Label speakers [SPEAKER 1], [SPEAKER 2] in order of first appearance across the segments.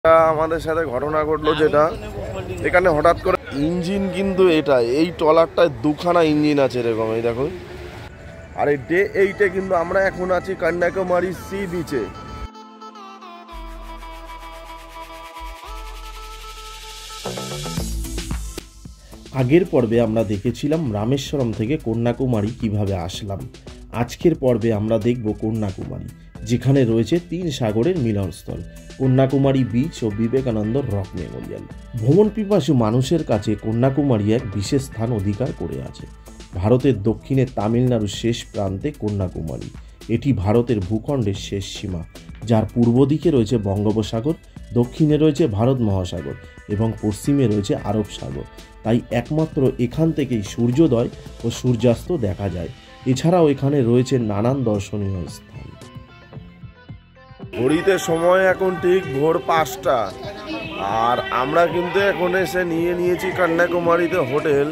[SPEAKER 1] আমাদের সাথে ঘটনা ঘটলো যেটা এখানে হঠাৎ করে ইঞ্জিন কিন্তু এটা এই ট্রলারটায় দুখানা ইঞ্জিন আছে এরকম এই দেখো। আর এই ডে 8-এ কিন্তু আমরা এখন আছি কন্যাকুমারী সি বিচে।
[SPEAKER 2] আগের পর্বে আমরা দেখেছিলাম রামেশ্বরম থেকে কন্যাকুমারী কিভাবে আসলাম। আজকের পর্বে আমরা দেখব কন্যাকুমারী, যেখানে রয়েছে 3 সাগরের মিলনস্থল কন্যাকুমারী বিচ ও বিবেকানন্দ রক মেমোরিয়াল। ভ্রমণ পিপাসু মানুষের কাছে কন্যাকুমারী এক বিশেষ স্থান অধিকার করে আছে। ভারতের দক্ষিণে তামিলনাড়ুর শেষ প্রান্তে কন্যাকুমারী। এটি ভারতের ভূখণ্ডের শেষ সীমা, যার পূর্ব দিকে রয়েছে বঙ্গোপসাগর, দক্ষিণে রয়েছে ভারত মহাসাগর এবং পশ্চিমে রয়েছে আরব সাগর। তাই একমাত্র এখান থেকেই সূর্যোদয় ও সূর্যাস্ত দেখা যায়। এছাড়াও এখানে রয়েছে নানান দর্শনীয় স্থান।
[SPEAKER 1] ঘড়িতে সময় এখন ঠিক ভোর 5টা, আর আমরা কিন্তু এখন এসে নিয়েছি কন্যাকুমারীতে hotel.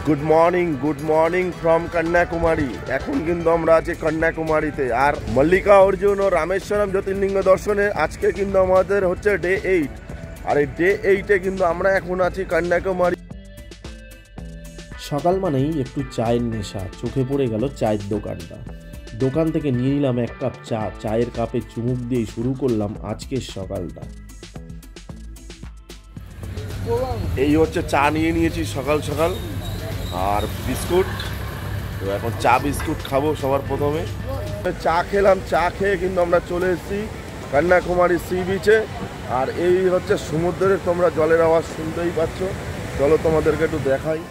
[SPEAKER 1] Good morning from Kanyakumari. এখন কিন্তু আমরা আছি কন্যাকুমারীতে, আর মল্লিকা অর্জুন ও রামেশ্বরম জ্যোতির্লিঙ্গ দর্শনে আজকে কিন্তু আমাদের হচ্ছে ডে 8। আর এই ডে 8-এ কিন্তু আমরা এখন আছি কন্যাকুমারী।
[SPEAKER 2] সকাল মানেই একটু চায়ের নেশা, চোখে পড়ে গেল চায়ের দোকানটা। দোকান থেকে নিয়ে নিলাম 1 কাপ চা। চায়ের কাপে চুমুক দিয়ে শুরু করলাম আজকের সকালটা।
[SPEAKER 1] এই হচ্ছে চা নিয়ে নিয়েছি সকাল সকাল, আর বিস্কুট। তো এখন চা বিস্কুট খাবো সবার প্রথমে। চা খেলাম, চা খেয়ে কিন্তু আমরা চলে এসেছি কন্যাকুমারী সি বিচে। আর এই হচ্ছে সমুদ্রের তোমরা জলের আওয়াজ শুনতেই পাচ্ছ। চলো তোমাদেরকে একটু দেখাই।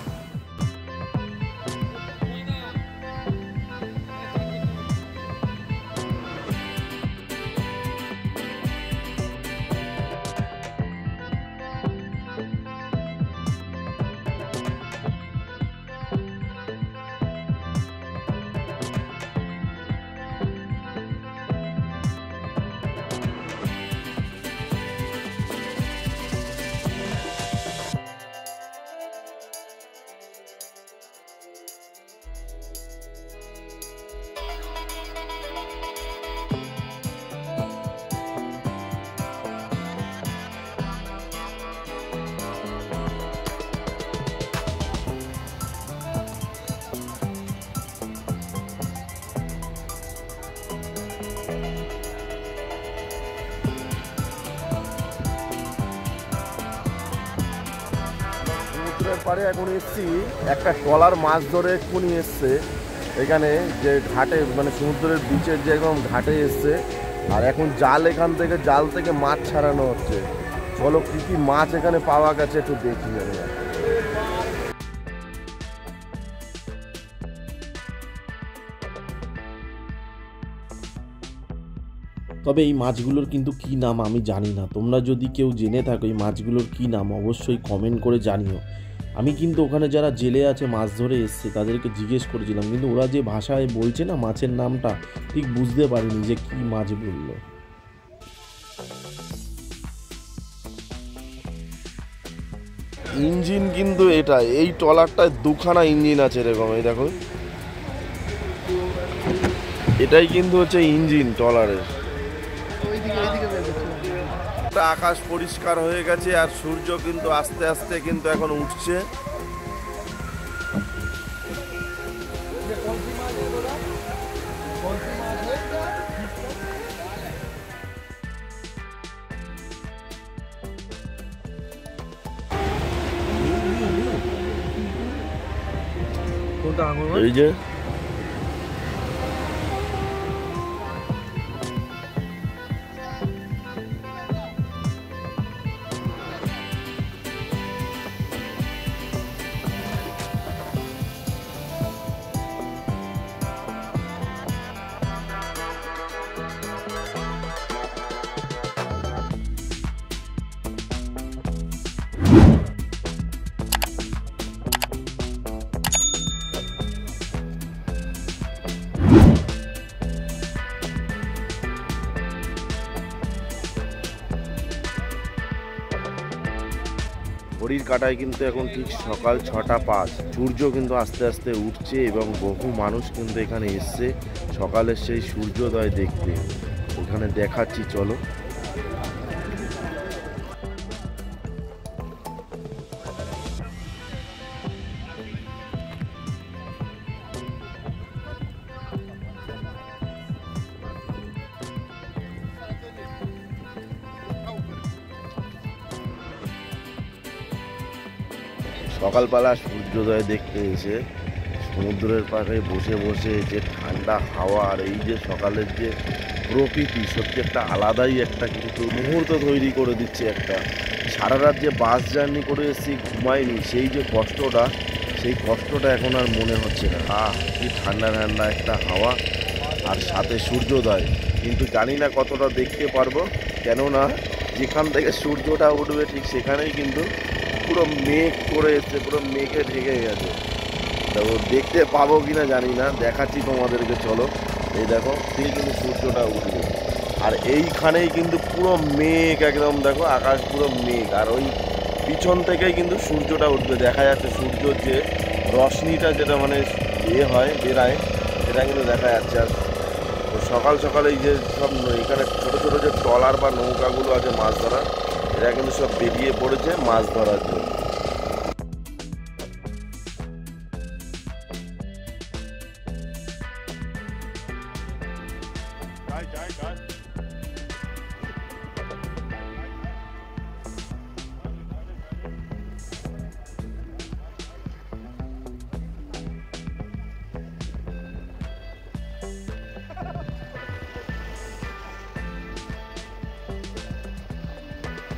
[SPEAKER 1] পারে এখন এসছি একটা ট্রলার মাছ ধরে এক্ষুনি এসছে এখানে, যে ঘাটে মানে সমুদ্রের বিচের যে একদম ঘাটে এসছে। আর এখন জাল জাল থেকে মাছ ছাড়ানো হচ্ছে। চলো কি কি মাছ এখানে পাওয়া গেছে একটু দেখি।
[SPEAKER 2] তবে এই মাছগুলোর কিন্তু কি নাম আমি জানি না। তোমরা যদি কেউ জেনে থাকো এই মাছগুলোর কি নাম, অবশ্যই কমেন্ট করে জানিও। আমি কিন্তু ওখানে যারা জেলে আছে মাছ ধরে এসছে তাদেরকে জিজ্ঞেস করেছিলাম, কিন্তু ওরা যে ভাষায় বলছে না মাছের নামটা, ঠিক বুঝতে পারিনি যে কি মাছ বললো।
[SPEAKER 1] ইঞ্জিন কিন্তু এটা এই ট্রলারটায় দুখানা ইঞ্জিন আছে এরকম এই দেখো। এটাই কিন্তু হচ্ছে ইঞ্জিন ট্রলারের। আকাশ পরিষ্কার হয়ে গেছে, আর সূর্য কিন্তু আস্তে আস্তে কিন্তু এখন উঠছে। এই যে ঘড়ির কাঁটায় কিন্তু এখন ঠিক সকাল 6:05। সূর্য কিন্তু আস্তে আস্তে উঠছে এবং বহু মানুষ কিন্তু এখানে এসছে সকালের সেই সূর্যোদয় দেখতে। এখানে দেখাচ্ছি চলো। সকালবেলা সূর্যোদয় দেখতে এসে সমুদ্রের পাশে বসে বসে যে ঠান্ডা হাওয়া আর এই যে সকালের যে প্রকৃতি, সত্যি একটা আলাদাই একটা কিন্তু মুহূর্ত তৈরি করে দিচ্ছে। একটা সারা রাত যে বাস জার্নি করে এসেছি, ঘুমাইনি, সেই যে কষ্টটা, সেই কষ্টটা এখন আর মনে হচ্ছে না। কি ঠান্ডা ঠান্ডা একটা হাওয়া আর সাথে সূর্যোদয়। কিন্তু জানি না কতটা দেখতে পারবো, কেননা যেখান থেকে সূর্যটা উঠবে ঠিক সেখানেই কিন্তু পুরো মেঘ করে এসছে, পুরো মেঘে ঢেকে গেছে। তো দেখতে পাবো কিনা জানি না, দেখাচ্ছি তোমাদেরকে চলো। এই দেখো ঠিক কিন্তু সূর্যটা উঠবে আর এইখানেই কিন্তু পুরো মেঘ, একদম দেখো আকাশ পুরো মেঘ, আর ওই পিছন থেকেই কিন্তু সূর্যটা উঠবে। দেখা যাচ্ছে সূর্যর যে রশ্মিটা যেটা মানে হয় বেরায়, সেটা কিন্তু দেখা যাচ্ছে। আর সকাল সকাল এই যে সব এখানে ছোটো ছোটো যে ট্রলার বা নৌকাগুলো আছে মাছ ধরার, এরা কিন্তু সব বেরিয়ে পড়েছে মাছ ধরার জন্য।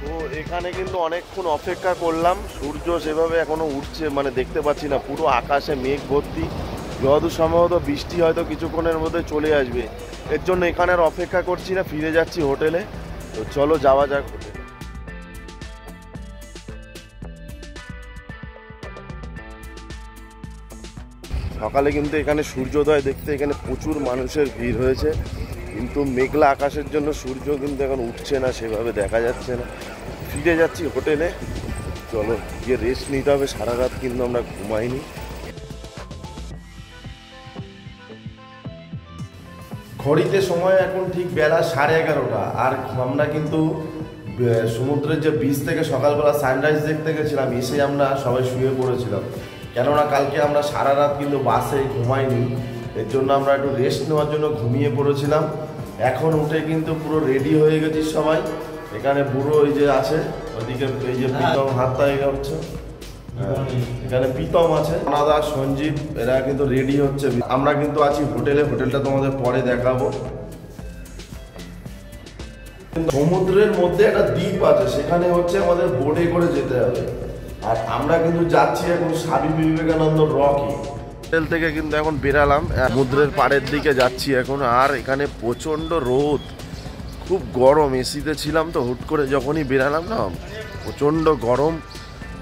[SPEAKER 1] তো এখানে কিন্তু অনেকক্ষণ অপেক্ষা করলাম, সূর্য সেভাবে এখনো উঠছে মানে দেখতে পাচ্ছি না, পুরো আকাশে মেঘ ভর্তি। যতদূর সম্ভবত বৃষ্টি হয়তো কিছুক্ষণের মধ্যে চলে আসবে, এর জন্য এখানে আর অপেক্ষা করছি না, ফিরে যাচ্ছি হোটেলে। তো চলো যাওয়া যাক হোটেলে। সকালে কিন্তু এখানে সূর্যোদয় দেখতে এখানে প্রচুর মানুষের ভিড় হয়েছে, কিন্তু মেঘলা আকাশের জন্য সূর্য কিন্তু এখন উঠছে না, সেভাবে দেখা যাচ্ছে না। ফিরে যাচ্ছি হোটেলে, চলো গিয়ে রেস্ট নিতে হবে। সারা রাত কিন্তু আমরা ঘুমাইনি। ঘড়িতে সময় এখন ঠিক বেলা 11:30, আর আমরা কিন্তু সমুদ্রের যে বিচ থেকে সকালবেলা সানরাইজ দেখতে গেছিলাম, এসে আমরা সবাই শুয়ে পড়েছিলাম, কেননা কালকে আমরা সারা রাত কিন্তু বাসে ঘুমাইনি। এর জন্য আমরা একটু রেস্ট নেওয়ার জন্য ঘুমিয়ে পড়েছিলাম। এখন উঠে কিন্তু পুরো রেডি হয়ে গেছি সবাই। এখানে বুড়ো ওই যে আছে ওইদিকে, এই যে প্রীতম হাতটা হচ্ছে, এখানে প্রীতম আছে, অনাদা, সঞ্জীব, এরা কিন্তু রেডি হচ্ছে। আমরা কিন্তু আছি হোটেলে, হোটেলটা তোমাদের পরে দেখাবো। সমুদ্রের মধ্যে একটা দ্বীপ আছে, সেখানে হচ্ছে আমাদের বোটে করে যেতে হবে। আর আমরা কিন্তু যাচ্ছি এখন স্বামী বিবেকানন্দ রকি। হোটেল থেকে কিন্তু এখন বেরালাম, সমুদ্রের পাড়ের দিকে যাচ্ছি এখন। আর এখানে প্রচণ্ড রোদ, খুব গরম, এসিতে ছিলাম তো, হুট করে যখনই বেরালাম না প্রচণ্ড গরম,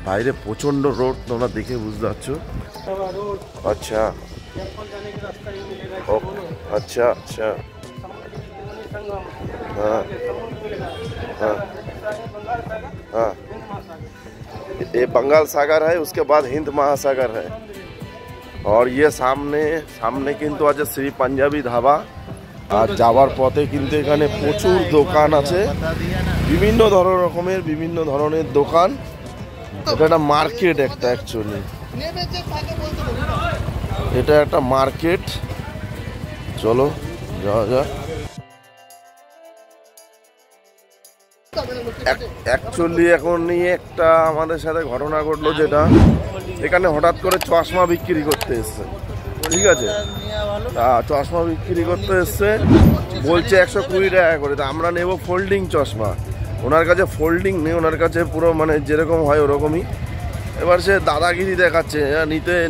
[SPEAKER 1] বাইরে প্রচণ্ড রোদ, তোমরা দেখে বুঝতে পারছো। আচ্ছা अच्छा अच्छा हाँ हाँ हाँ, ये बंगाल सागर है, उसके बाद हिंद महासागर है। और ये सामने सामने किन्तु आज श्री पंजाबी ধাবা। আর যাওয়ার পথে কিন্তু এখানে প্রচুর দোকান আছে, বিভিন্ন রকমের বিভিন্ন ধরনের দোকান। এটা একটা মার্কেট, একটা অ্যাকচুয়ালি এটা একটা মার্কেট। চলো যাওয়া যাক। অ্যাকচুয়ালি এখন নিয়ে একটা আমাদের সাথে ঘটনা ঘটলো, যেটা এখানে হঠাৎ করে চশমা বিক্রি করতে এসছে, ঠিক আছে, চশমা বিক্রি করতে এসছে, বলছে 120 টাকা করে। তা আমরা নেব ফোল্ডিং চশমা, ওনার কাছে ফোল্ডিং নেই, ওনার কাছে পুরো মানে যেরকম হয় ওরকমই। এবার সে দাদাগিরি দেখাচ্ছে,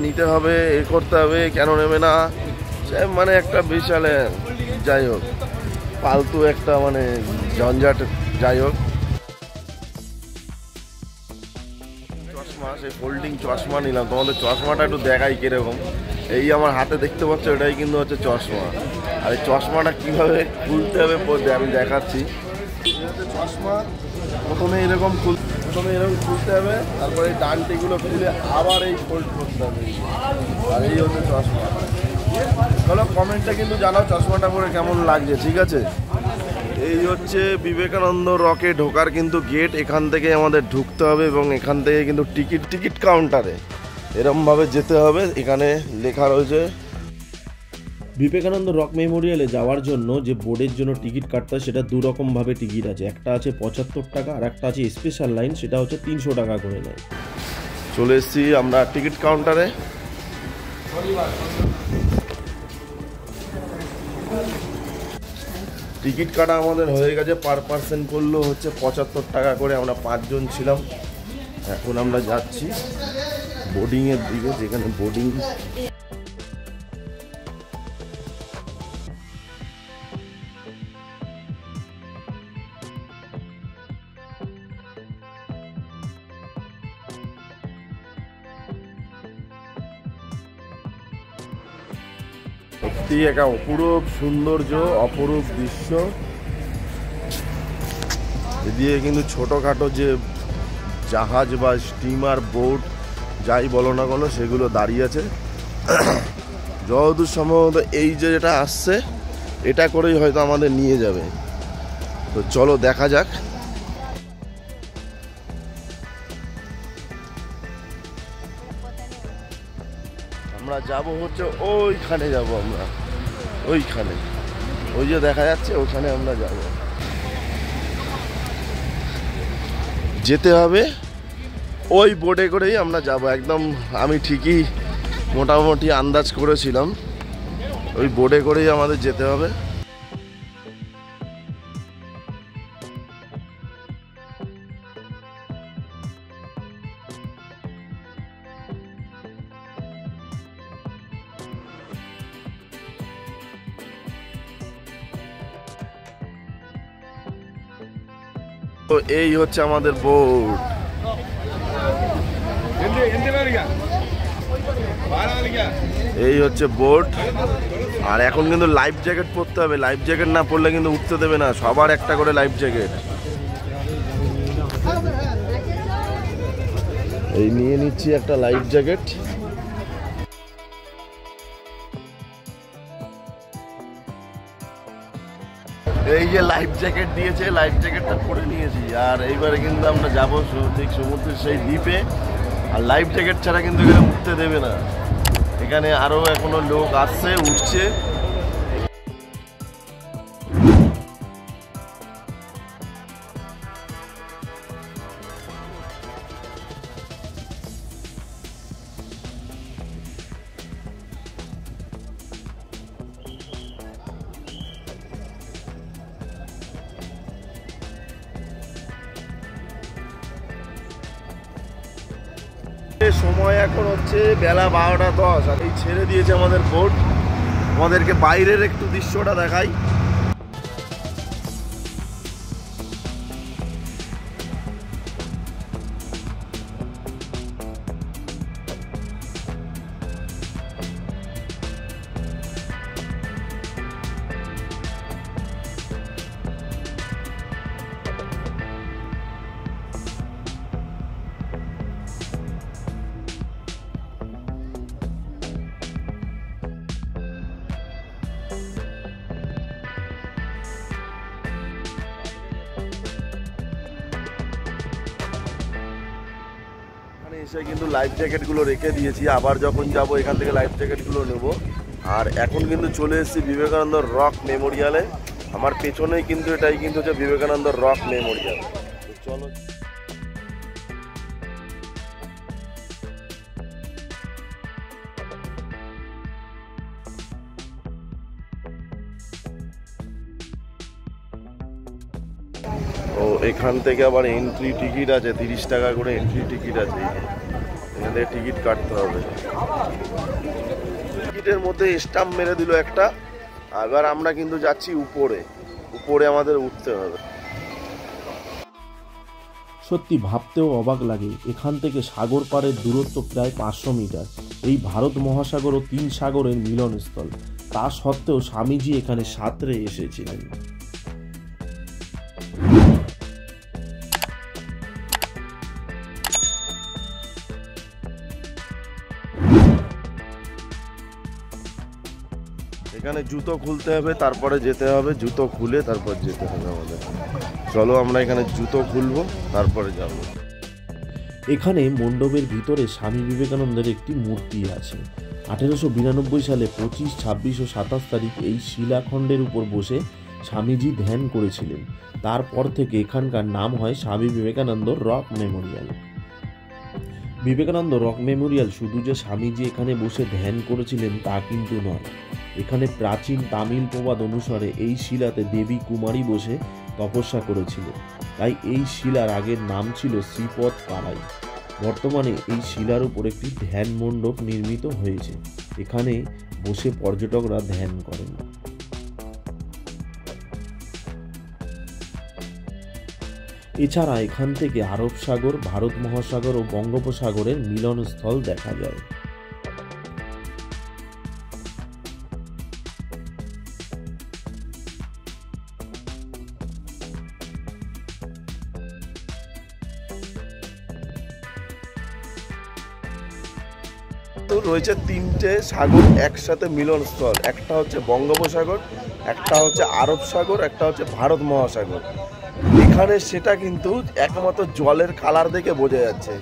[SPEAKER 1] নিতে হবে, এ করতে হবে, কেন নেবে না, সে মানে একটা বিশাল, যাই হোক ফালতু একটা মানে ঝঞ্ঝাট। যাই হোক, চশমা, সেই ফোল্ডিং চশমা নিলাম। তোমাদের চশমাটা একটু দেখাই কিরকম। এই আমার হাতে দেখতে পাচ্ছ, এটাই কিন্তু হচ্ছে চশমা। আর এই চশমাটা কীভাবে খুলতে হবে আমি দেখাচ্ছি। চশমা প্রথমে এরকম প্রথমে এরকম খুলতে হবে, তারপরে এই ডান্টিগুলো খুলে আবার এই ফোল্ড করতে হবে। আর এই হচ্ছে চশমা। চলো কমেন্টে কিন্তু জানাও চশমাটা পরে কেমন লাগছে, ঠিক আছে? এই হচ্ছে বিবেকানন্দ রকে ঢোকার কিন্তু গেট। এখান থেকে আমাদের ঢুকতে হবে এবং এখান থেকে কিন্তু টিকিট কাউন্টারে এরমভাবে যেতে হবে। এখানে লেখা রয়েছে
[SPEAKER 2] বিবেকানন্দ রক মেমোরিয়ালে যাওয়ার জন্য যে বোর্ডের জন্য টিকিট কাটতে হয় সেটা দু রকমভাবে টিকিট আছে, একটা আছে 75 টাকা আর একটা আছে স্পেশাল লাইন, সেটা হচ্ছে 300 টাকা করে নেয়।
[SPEAKER 1] চলে এসেছি আমরা টিকিট কাউন্টারে। টিকিট কাটা আমাদের হয়ে গেছে, পার পার্সন করলো হচ্ছে 75 টাকা করে। আমরা 5 জন ছিলাম। এখন আমরা যাচ্ছি বোর্ডিংয়ের দিকে, যেখানে বোর্ডিং সত্যি একটা অপরূপ সৌন্দর্য, অপরূপ দৃশ্য। এদিকে কিন্তু ছোটোখাটো যে জাহাজ বা স্টিমার, বোট যাই বলো না কেন সেগুলো দাঁড়িয়ে আছে। যতদূর সম্ভবত এই যে যেটা আসছে এটা করেই হয়তো আমাদের নিয়ে যাবে। তো চলো দেখা যাক। আমরা যাব হচ্ছে ওইখানে, যাব আমরা ওইখানে, ওই যে দেখা যাচ্ছে ওখানে আমরা যাব। যেতে হবে ওই বোটে করেই আমরা যাব একদম। আমি ঠিকই মোটামুটি আন্দাজ করেছিলাম ওই বোটে করেই আমাদের যেতে হবে। তো এই হচ্ছে আমাদের বোট। এই হচ্ছে বোট। আর এখন কিন্তু লাইফ জ্যাকেট পরতে হবে, লাইফ জ্যাকেট না পরলে কিন্তু উঠতে দেবে না। সবার একটা করে লাইফ জ্যাকেট। এই নিয়ে নিচ্ছি একটা লাইফ জ্যাকেট। এই যে লাইফ জ্যাকেট দিয়েছে, লাইফ জ্যাকেটটা পরে নিয়েছি। আর এইবারে কিন্তু আমরা যাবো ঠিক সমুদ্রের সেই দ্বীপে। আর লাইফ জ্যাকেট ছাড়া কিন্তু এখানে উঠতে দেবে না। এখানে আরো এখনো লোক আসছে, উঠছে। সময় এখন হচ্ছে বেলা 12টা 10। আর এই ছেড়ে দিয়েছে আমাদের বোট। আমাদেরকে বাইরের একটু দৃশ্যটা দেখাই। এসে কিন্তু লাইফ জ্যাকেটগুলো রেখে দিয়েছি। আবার যখন যাব এখান থেকে লাইফ জ্যাকেটগুলো নেব। আর এখন কিন্তু চলে এসেছি বিবেকানন্দ রক মেমোরিয়ালে। আমার পেছনেই কিন্তু এটাই কিন্তু হচ্ছে বিবেকানন্দ রক মেমোরিয়াল। চলো ও এখান থেকে আবার এন্ট্রি টিকিট আছে, 30 টাকা করে এন্ট্রি টিকিট আছে। এখান থেকে টিকিট কাটতে হবে। টিকিটের মধ্যে স্টাম্প মেরে দিল একটা। এবার আমরা কিন্তু যাচ্ছি উপরে, উপরে আমাদের উঠতে হবে।
[SPEAKER 2] সত্যি ভাবতেও অবাক লাগে, এখান থেকে সাগর পাড়ের দূরত্ব প্রায় 500 মিটার। এই ভারত মহাসাগর ও 3 সাগরের মিলনস্থল। তা সত্ত্বেও স্বামীজি এখানে সাঁতরে এসেছিলেন।
[SPEAKER 1] এখানে জুতো খুলতে হবে, তারপরে যেতে হবে, জুতো খুলে তারপর যেতে হবে আমাদের। চলো আমরা এখানে জুতো খুলবো, তারপরে যাব।
[SPEAKER 2] এখানে মণ্ডপের ভিতরে স্বামী বিবেকানন্দের একটি মূর্তি আছে। 1892 সালে 25, 26 ও 27 তারিখ এই শিলাখণ্ডের উপর বসে স্বামীজি ধ্যান করেছিলেন। তারপর থেকে এখানকার নাম হয় Swami Vivekananda rock Memorial. Vivekananda rock Memorial শুধু যে স্বামীজি এখানে বসে ধ্যান করেছিলেন তা কিন্তু নয়। এখানে প্রাচীন তামিল প্রবাদ অনুসারে এই শিলাতে দেবী কুমারী বসে তপস্যা করেছিলেন, তাই এই শিলার আগের নাম ছিল শ্রীপদ পাড়াই। বর্তমানে এই শিলার উপর একটি ধ্যান মণ্ডপ নির্মিত হয়েছে, এখানে বসে পর্যটকরা ধ্যান করেন। এছাড়া এখান থেকে আরব সাগর, ভারত মহাসাগর ও বঙ্গোপসাগরের মিলনস্থল দেখা যায়।
[SPEAKER 1] তো রয়েছে তিনটে সাগর একসাথে মিলনস্থল, একটা হচ্ছে বঙ্গোপসাগর, একটা হচ্ছে আরব সাগর, একটা হচ্ছে ভারত মহাসাগর। এখানে সেটা কিন্তু একমাত্র জলের কালার দেখে বোঝা যাচ্ছে।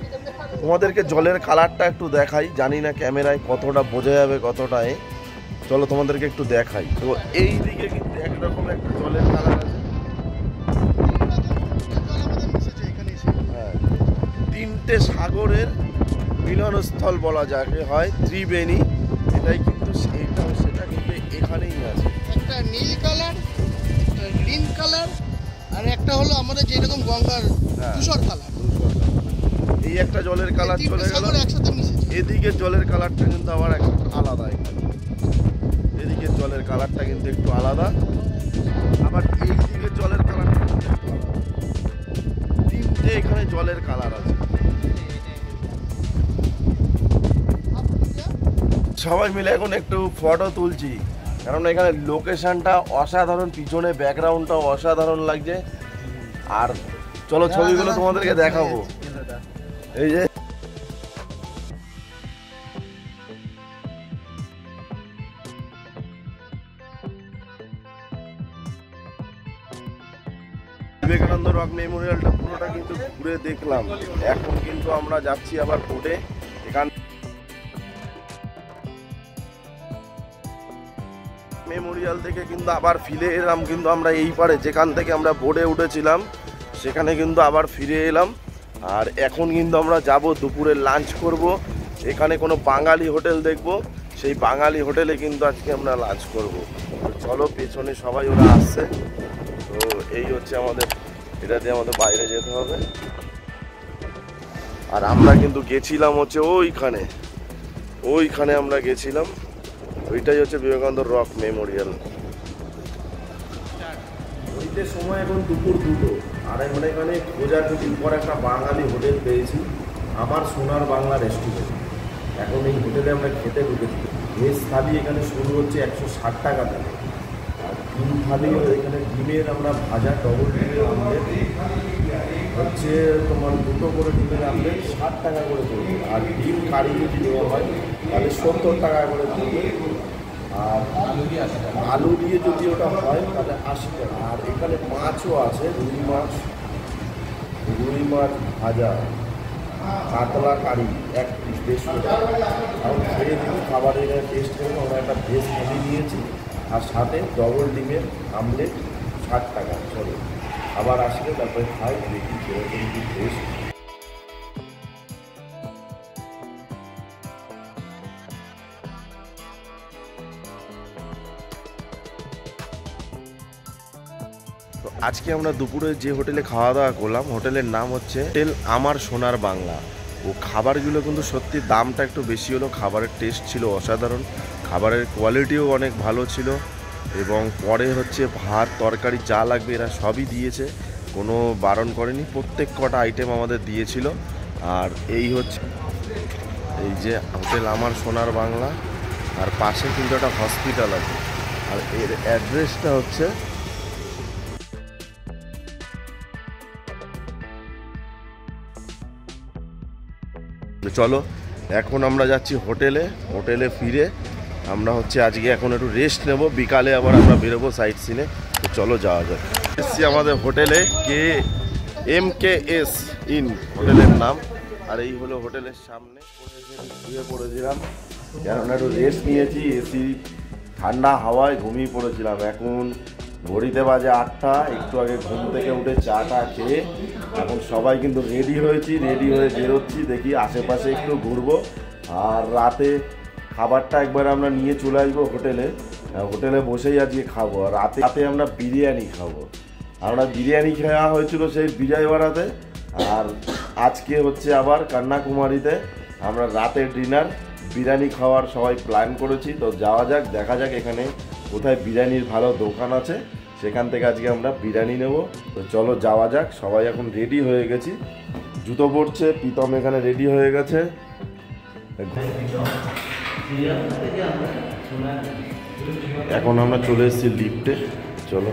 [SPEAKER 1] তোমাদেরকে জলের কালারটা একটু দেখাই, জানি না ক্যামেরায় কতটা বোঝা যাবে কতটায়। চলো তোমাদেরকে একটু দেখাই। তো এই দিকে কিন্তু একরকম একটা জলের কালার আছে। হ্যাঁ, তিনটে সাগরের মিলনস্থল বলা যাকে হয়, ত্রিবেণী। এটাই কিন্তু সেইটাও সেটা কিন্তু এখানেই আছে।
[SPEAKER 3] একটা নীল কালার, একটা গ্রিন কালার, আর একটা হলো আমাদের যেরকম গঙ্গার ধূসর কালার।
[SPEAKER 1] এই একটা জলের কালার চলে গেল,
[SPEAKER 3] একসাথে মিশেছে।
[SPEAKER 1] এদিকে জলের কালারটা কিন্তু আবার একটু আলাদা। এদিকে জলের কালারটা কিন্তু একটু আলাদা, আবার এই দিকে জলের কালারটা কিন্তু একটু আলাদা। তিনটে এখানে জলের কালার আছে। সবাই মিলে এখন একটু ফটো তুলছি, কারণ এখানে লোকেশনটা অসাধারণ, পিছনে ব্যাকগ্রাউন্ডটাও অসাধারণ লাগছে। আর চলো ছবিগুলো তোমাদেরকে দেখাবো। এই যে বিবেকানন্দ রক মেমোরিয়ালটা পুরোটা কিন্তু ঘুরে দেখলাম। এখন কিন্তু আমরা যাচ্ছি আবার বোটে। এখান মেমোরিয়াল থেকে কিন্তু আবার ফিরে এলাম, কিন্তু আমরা এই পারে যেখান থেকে আমরা বোটে উঠেছিলাম সেখানে কিন্তু আবার ফিরে এলাম। আর এখন কিন্তু আমরা যাব দুপুরে লাঞ্চ করব। এখানে কোনো বাঙালি হোটেল দেখব, সেই বাঙালি হোটেলে কিন্তু আজকে আমরা লাঞ্চ করব। চলো, পেছনে সবাই ওরা আসছে। তো এই হচ্ছে আমাদের, এটা দিয়ে আমাদের বাইরে যেতে হবে। আর আমরা কিন্তু গেছিলাম হচ্ছে ওইখানে আমরা গেছিলাম। ওইটাই হচ্ছে বিবেকানন্দ রক মেমোরিয়াল। ওইতে সময় এখন দুপুর 2টো, আর আমরা এখানে খোঁজাখুঁজির পর একটা বাঙালি হোটেল পেয়েছি, আমার সোনার বাংলা রেস্টুরেন্ট। এখন এই হোটেলে আমরা খেতে ঢুকেছি। ভেজ থালি এখানে শুরু হচ্ছে 160 টাকা থেকে, আর ডিম থালি এখানে ডিমের আমরা ভাজা ডবল ডিমের আমলেট হচ্ছে তোমার 2টো করে ডিমের আমলেট 60 টাকা করে পড়বে। আর ডিম কারি যদি দেওয়া হয় তাহলে 70 টাকা করে পড়বে। আর আলু দিয়ে যদি ওটা হয় তাহলে 80 টাকা। আর এখানে মাছও আছে, রুই মাছ ভাজা, কাতলা কারি 1 পিস 150 টাকা। আর খেয়ে দিন খাবারের টেস্ট করবো। আমরা একটা ভেজ থালি নিয়েছি, আর সাথে ডবল ডিমের আমলেট 60 টাকা। চলো আবার আসলে তারপরে খাই, দেখি কিরকম কি টেস্ট। তো আজকে আমরা দুপুরে যে হোটেলে খাওয়া দাওয়া করলাম, হোটেলের নাম হচ্ছে হোটেল আমার সোনার বাংলা। ও খাবারগুলো কিন্তু সত্যি দামটা একটু বেশি হলো, খাবারের টেস্ট ছিল অসাধারণ, খাবারের কোয়ালিটিও অনেক ভালো ছিল। এবং পরে হচ্ছে ভাত তরকারি যা লাগবে এরা সবই দিয়েছে, কোনো বারণ করেনি, প্রত্যেক কটা আইটেম আমাদের দিয়েছিল। আর এই হচ্ছে এই যে হোটেল আমার সোনার বাংলা, আর পাশে কিন্তু একটা হসপিটাল আছে। আর এর অ্যাড্রেসটা হচ্ছে চলো এখন আমরা যাচ্ছি হোটেলে ফিরে আমরা হচ্ছে আজকে এখন একটু রেস্ট নেব, বিকালে আবার আমরা বেরোবো সাইট সিনে। তো চলো যাওয়া যাক। এসছি আমাদের হোটেলে, MKS ইন হোটেলের নাম। আর এই হলো হোটেলের সামনে। শুয়ে পড়েছিলাম, কেননা একটু রেস্ট নিয়েছি, এসি ঠান্ডা হাওয়ায় ঘুমিয়ে পড়েছিলাম। এখন ঘড়িতে বাজে 8টা, একটু আগে ঘুম থেকে উঠে চাটা খেয়ে এখন সবাই কিন্তু রেডি হয়েছি, রেডি হয়ে বেরোচ্ছি, দেখি আশেপাশে একটু ঘুরবো। আর রাতে খাবারটা একবার আমরা নিয়ে চলে আসবো হোটেলে, হোটেলে বসেই আজকে খাবো। আর রাতে আমরা বিরিয়ানি খাবো। আমরা বিরিয়ানি খাওয়া হয়েছিল সেই বিজয়ওয়াড়াতে, আর আজকে হচ্ছে আবার কন্যাকুমারীতে আমরা রাতের ডিনার বিরিয়ানি খাওয়ার সবাই প্ল্যান করেছি। তো যাওয়া যাক, দেখা যাক এখানে কোথায় বিরিয়ানির ভালো দোকান আছে, সেখান থেকে আজকে আমরা বিরিয়ানি নেব। তো চলো যাওয়া যাক। সবাই এখন রেডি হয়ে গেছি, জুতো পরছে, প্রীতম এখানে রেডি হয়ে গেছে। এখন আমরা চলে এসেছি লিফটে। চলো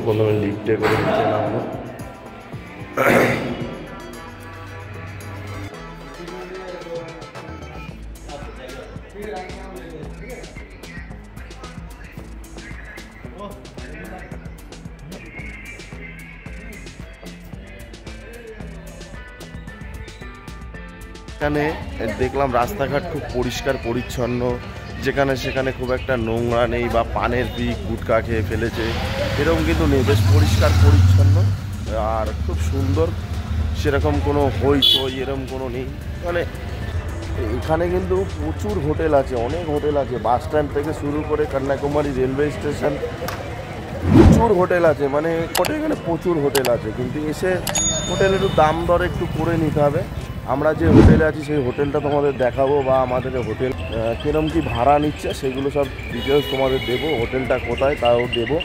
[SPEAKER 1] প্রথমে লিফটে করে নিচে নামবো। এখানে দেখলাম রাস্তাঘাট খুব পরিষ্কার পরিচ্ছন্ন, যেখানে সেখানে খুব একটা নোংরা নেই বা পানের পিক গুটকা খেয়ে ফেলেছে এরকম কিন্তু নেই, বেশ পরিষ্কার পরিচ্ছন্ন আর খুব সুন্দর। সেরকম কোনো হইচই এরকম কোনো নেই। মানে এখানে কিন্তু প্রচুর হোটেল আছে, অনেক হোটেল আছে, বাস স্ট্যান্ড থেকে শুরু করে কন্যাকুমারী রেলওয়ে স্টেশন প্রচুর হোটেল আছে। মানে এখানে প্রচুর হোটেল আছে, কিন্তু এসে হোটেলের একটু দাম দর একটু করে নিতে হবে। আমরা যে হোটেলে আছি সেই হোটেলটা তোমাদের দেখাবো, বা আমাদের হোটেল কীরকম কী ভাড়া নিচ্ছে সেগুলো সব ডিটেলস তোমাদের দেবো, হোটেলটা কোথায় তাও দেবো।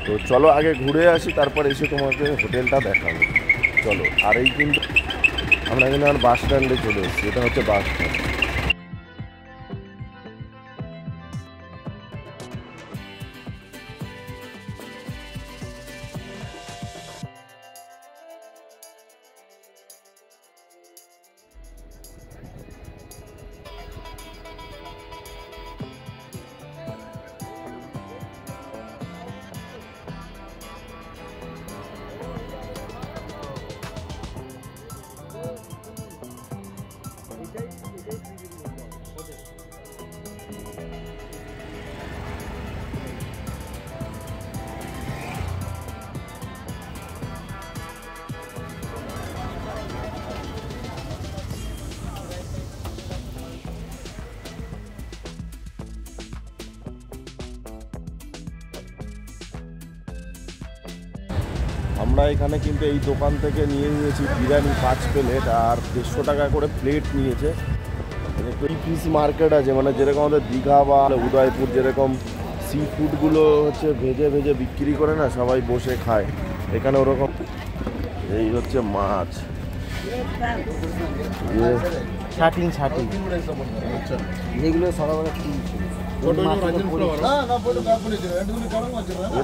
[SPEAKER 1] তো চলো আগে ঘুরে আসি, তারপর এসে তোমাকে হোটেলটা দেখাবো। চলো। আর এই কিন্তু আমরা এখানে আর বাস স্ট্যান্ডে চলে এসেছি, এটা হচ্ছে বাস স্ট্যান্ড। আমরা এখানে কিন্তু এই দোকান থেকে নিয়ে নিয়েছি বিরিয়ানি 5 প্লেট, আর 150 টাকা করে প্লেট নিয়েছে। ফিশ মার্কেট আছে, মানে যেরকম আমাদের দীঘা বা উদয়পুর যেরকম সি ফুডগুলো হচ্ছে ভেজে ভেজে বিক্রি করে না, সবাই বসে খায়, এখানে ওরকম। এই হচ্ছে মাছ,
[SPEAKER 3] ছাটিং যেগুলো সকালবেলা
[SPEAKER 1] ये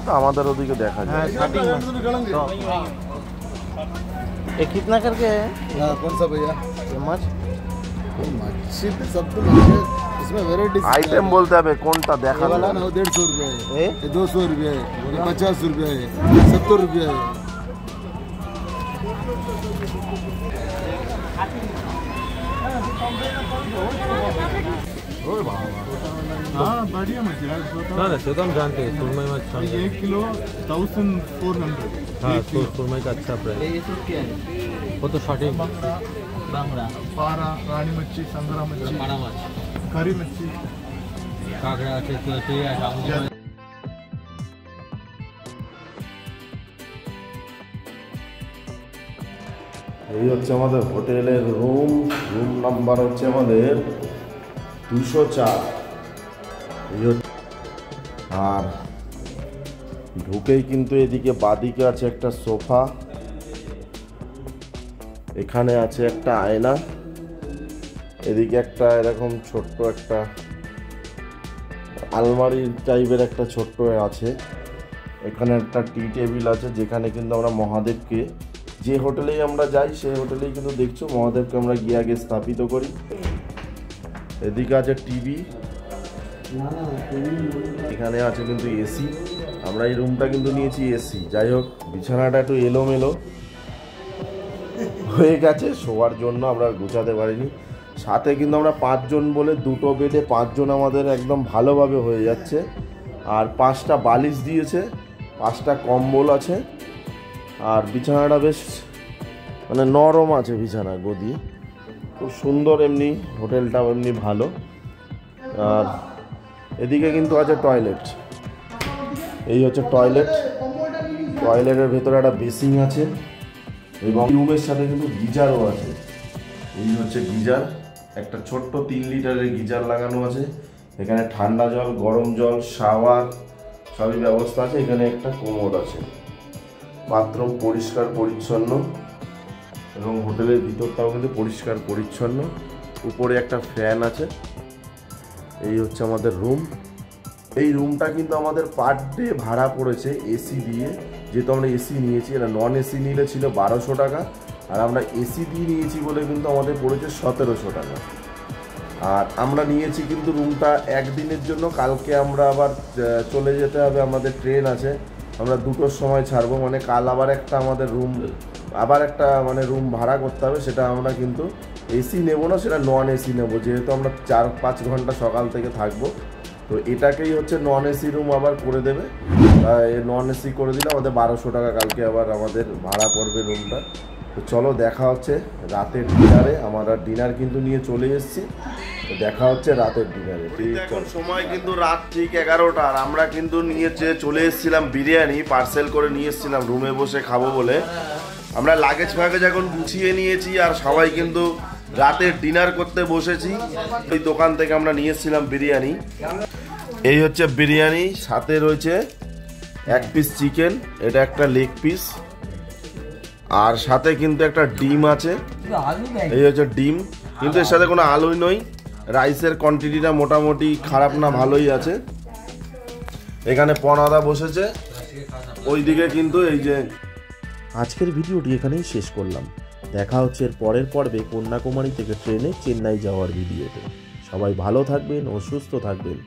[SPEAKER 1] तो हमारे ओदिके देखा जाए।
[SPEAKER 3] ये कितना करके है?
[SPEAKER 4] कौन सा भैया?
[SPEAKER 3] ये माछ
[SPEAKER 4] मच्छी तो सब तो इसमें वेराइटी
[SPEAKER 1] आइटम बोलते हैं कौन सा देखा
[SPEAKER 4] वाला ना 150 रुपये है, ये 200 रुपये है, ये 50 रुपये है, 70 रुपये है। हाँ बढ़िया मछली है।
[SPEAKER 5] ना से तो हम जानते हैं सुरमई मछ
[SPEAKER 4] 1 किलो 1400।
[SPEAKER 5] हाँ तो सुरमई का अच्छा प्राइस। वो तो शार्टिंग
[SPEAKER 4] पारा, रानी मच्छी, संगरा मच्छी, करी मच्छी,
[SPEAKER 5] काकड़ा
[SPEAKER 1] এই হচ্ছে আমাদের হোটেলের রুম নাম্বার হচ্ছে আমাদের 204। আর ঢুকেই কিন্তু এদিকে বাদিকে আছে একটা সোফা, এখানে আছে একটা আয়না, এদিকে একটা এরকম ছোট্ট একটা আলমারি টাইপের একটা ছোট্ট আছে, এখানে একটা টি টেবিল আছে, যেখানে কিন্তু আমরা মহাদেবকে, যে হোটেলেই আমরা যাই সেই হোটেলেই কিন্তু দেখছো মহাদেবকে আমরা গিয়ে আগে স্থাপিত করি। এদিকে আছে টিভি, এখানে আছে কিন্তু এসি, আমরা এই রুমটা কিন্তু নিয়েছি এসি। যাই হোক, বিছানাটা একটু এলোমেলো হয়ে গেছে, শোয়ার জন্য আমরা আর গোছাতে পারিনি। সাথে কিন্তু আমরা 5 জন বলে 2টো বেডে 5 জন আমাদের একদম ভালোভাবে হয়ে যাচ্ছে। আর 5টা বালিশ দিয়েছে, 5টা কম্বল আছে, আর বিছানাটা বেশ মানে নরম আছে, বিছানা গদি খুব সুন্দর। এমনি হোটেলটাও এমনি ভালো। আর এদিকে কিন্তু আছে টয়লেট, এই হচ্ছে টয়লেট। টয়লেটের ভেতরে একটা বেসিং আছে এবং রুমের সাথে কিন্তু গিজারও আছে। এই হচ্ছে গিজার, একটা ছোট্ট 3 লিটারের গিজার লাগানো আছে। এখানে ঠান্ডা জল, গরম জল, শাওয়ার সবই ব্যবস্থা আছে। এখানে একটা কোমোড আছে। বাথরুম পরিষ্কার পরিচ্ছন্ন এবং হোটেলের ভিতরটাও কিন্তু পরিষ্কার পরিচ্ছন্ন। উপরে একটা ফ্যান আছে। এই হচ্ছে আমাদের রুম। এই রুমটা কিন্তু আমাদের পার ডে ভাড়া পড়েছে এসি দিয়ে, যেহেতু আমরা এসি নিয়েছি। এটা নন এসি নিলে ছিল 1200 টাকা, আর আমরা এসি দিয়ে নিয়েছি বলে কিন্তু আমাদের পড়েছে 1700 টাকা। আর আমরা নিয়েছি কিন্তু রুমটা একদিনের জন্য, কালকে আমরা আবার চলে যেতে হবে, আমাদের ট্রেন আছে, আমরা 2টোর সময় ছাড়বো। মানে কাল আবার একটা আমাদের রুম, আবার একটা মানে রুম ভাড়া করতে হবে। সেটা আমরা কিন্তু এসি নেব না, সেটা নন এসি নেব, যেহেতু আমরা 4-5 ঘন্টা সকাল থেকে থাকবো। তো এটাকেই হচ্ছে নন এসি রুম আবার করে দেবে। নন এসি করে দিলে আমাদের 1200 টাকা কালকে আবার আমাদের ভাড়া পড়বে রুমটা। তো চলো দেখা হচ্ছে রাতের ডিনারে। আমরা ডিনার কিন্তু নিয়ে চলে এসেছি, দেখা হচ্ছে রাতের ডিনারে। এখন সময় কিন্তু রাত ঠিক 11টা, আর আমরা কিন্তু নিয়ে চলে এসেছিলাম বিরিয়ানি, পার্সেল করে নিয়ে এসেছিলাম রুমে বসে খাবো বলে। আমরা লাগেজ ফ্যাগেজ এখন গুছিয়ে নিয়েছি, আর সবাই কিন্তু রাতের ডিনার করতে বসেছি। ওই দোকান থেকে আমরা নিয়ে এসেছিলাম বিরিয়ানি। এই হচ্ছে বিরিয়ানি, সাথে রয়েছে 1 পিস চিকেন, এটা একটা লেগ পিস, আর সাথে কিন্তু একটা ডিম আছে। এই হচ্ছে ডিম, কিন্তু এর সাথে কোনো আলুই নয়। রাইসের কোয়ান্টিটিটা মোটামুটি খারাপ না, ভালোই আছে। এখানে পনাদা বসেছে, ওইদিকে কিন্তু এই যে।
[SPEAKER 2] আজকের ভিডিওটি এখানেই শেষ করলাম। দেখা হচ্ছে এর পরের পর্বে কন্যাকুমারী থেকে ট্রেনে চেন্নাই যাওয়ার ভিডিওতে। সবাই ভালো থাকবেন ও সুস্থ থাকবেন।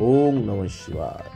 [SPEAKER 2] ওম নমঃ শিবায়।